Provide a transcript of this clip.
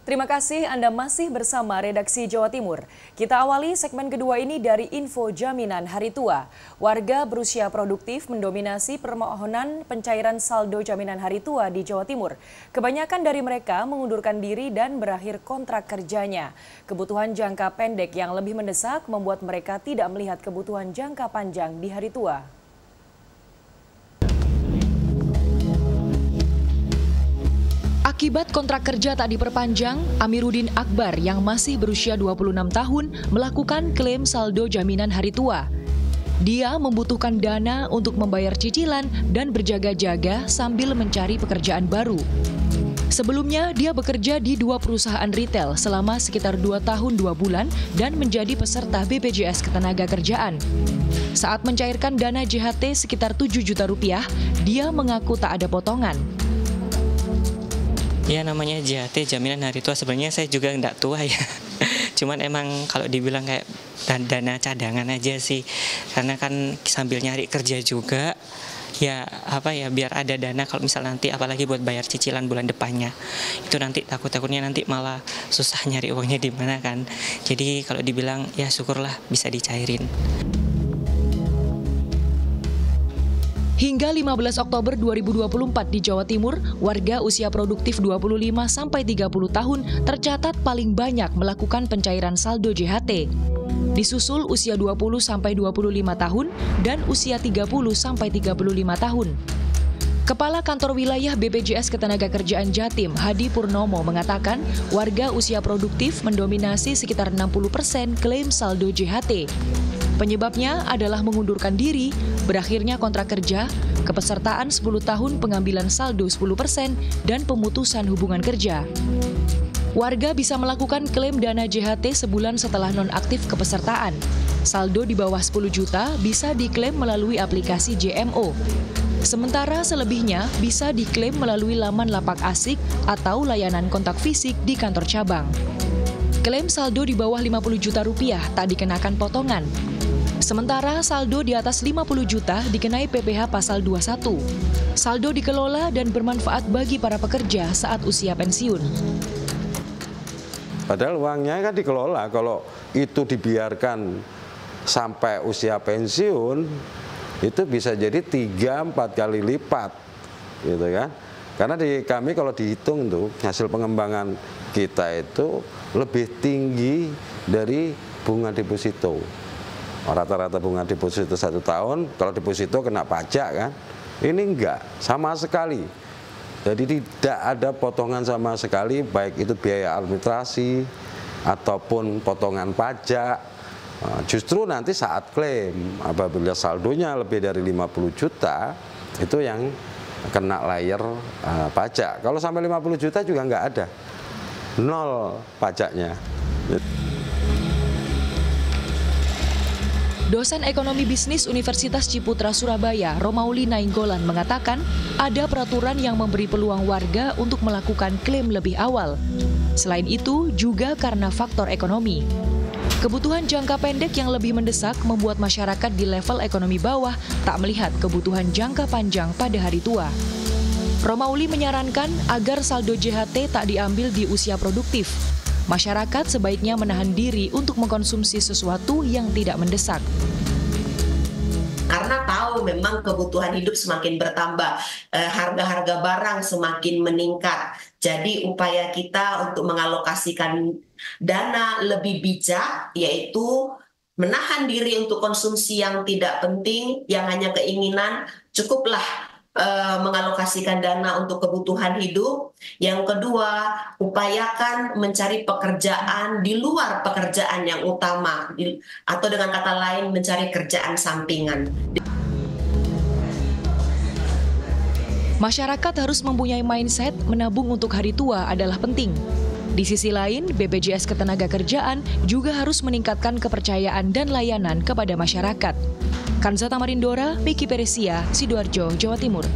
Terima kasih Anda masih bersama Redaksi Jawa Timur. Kita awali segmen kedua ini dari info jaminan hari tua. Warga berusia produktif mendominasi permohonan pencairan saldo jaminan hari tua di Jawa Timur. Kebanyakan dari mereka mengundurkan diri dan berakhir kontrak kerjanya. Kebutuhan jangka pendek yang lebih mendesak membuat mereka tidak melihat kebutuhan jangka panjang di hari tua. Akibat kontrak kerja tak diperpanjang, Amiruddin Akbar yang masih berusia 26 tahun melakukan klaim saldo jaminan hari tua. Dia membutuhkan dana untuk membayar cicilan dan berjaga-jaga sambil mencari pekerjaan baru. Sebelumnya, dia bekerja di 2 perusahaan retail selama sekitar 2 tahun 2 bulan dan menjadi peserta BPJS Ketenagakerjaan. Saat mencairkan dana JHT sekitar 7 juta rupiah, dia mengaku tak ada potongan. Ya, namanya JHT, jaminan hari tua, sebenarnya saya juga nggak tua ya. Cuman emang kalau dibilang kayak dana cadangan aja sih. Karena kan sambil nyari kerja juga, ya biar ada dana kalau misal nanti apalagi buat bayar cicilan bulan depannya. Itu nanti takutnya nanti malah susah nyari uangnya di mana kan. Jadi kalau dibilang ya syukurlah bisa dicairin. Hingga 15 Oktober 2024 di Jawa Timur, warga usia produktif 25 sampai 30 tahun tercatat paling banyak melakukan pencairan saldo JHT. Disusul usia 20 sampai 25 tahun dan usia 30 sampai 35 tahun. Kepala Kantor Wilayah BPJS Ketenagakerjaan Jatim, Hadi Purnomo mengatakan, warga usia produktif mendominasi sekitar 60% klaim saldo JHT. Penyebabnya adalah mengundurkan diri, berakhirnya kontrak kerja, kepesertaan 10 tahun pengambilan saldo 10%, dan pemutusan hubungan kerja. Warga bisa melakukan klaim dana JHT sebulan setelah nonaktif kepesertaan. Saldo di bawah 10 juta bisa diklaim melalui aplikasi JMO. Sementara selebihnya bisa diklaim melalui laman lapak asik atau layanan kontak fisik di kantor cabang. Klaim saldo di bawah 50 juta rupiah tak dikenakan potongan. Sementara saldo di atas 50 juta dikenai PPh pasal 21. Saldo dikelola dan bermanfaat bagi para pekerja saat usia pensiun. Padahal uangnya kan dikelola, kalau itu dibiarkan sampai usia pensiun, itu bisa jadi 3-4 kali lipat, gitu kan? Karena di kami kalau dihitung tuh hasil pengembangan kita itu lebih tinggi dari bunga deposito. Rata-rata bunga deposito 1 tahun, kalau deposito kena pajak kan, ini enggak, sama sekali. Jadi tidak ada potongan sama sekali, baik itu biaya administrasi ataupun potongan pajak. Justru nanti saat klaim, apabila saldonya lebih dari 50 juta, itu yang kena layer pajak. Kalau sampai 50 juta juga enggak ada, 0 pajaknya. Dosen Ekonomi Bisnis Universitas Ciputra Surabaya, Romauli Nainggolan mengatakan ada peraturan yang memberi peluang warga untuk melakukan klaim lebih awal. Selain itu, juga karena faktor ekonomi. Kebutuhan jangka pendek yang lebih mendesak membuat masyarakat di level ekonomi bawah tak melihat kebutuhan jangka panjang pada hari tua. Romauli menyarankan agar saldo JHT tak diambil di usia produktif. Masyarakat sebaiknya menahan diri untuk mengkonsumsi sesuatu yang tidak mendesak. Karena tahu memang kebutuhan hidup semakin bertambah, harga-harga barang semakin meningkat. Jadi upaya kita untuk mengalokasikan dana lebih bijak, yaitu menahan diri untuk konsumsi yang tidak penting, yang hanya keinginan, cukuplah mengalokasikan dana untuk kebutuhan hidup. Yang kedua, upayakan mencari pekerjaan di luar pekerjaan yang utama, atau dengan kata lain mencari kerjaan sampingan. Masyarakat harus mempunyai mindset menabung untuk hari tua adalah penting. Di sisi lain, BPJS Ketenagakerjaan juga harus meningkatkan kepercayaan dan layanan kepada masyarakat. Kanzata Marindora, Miki Peresia, Sidoarjo, Jawa Timur.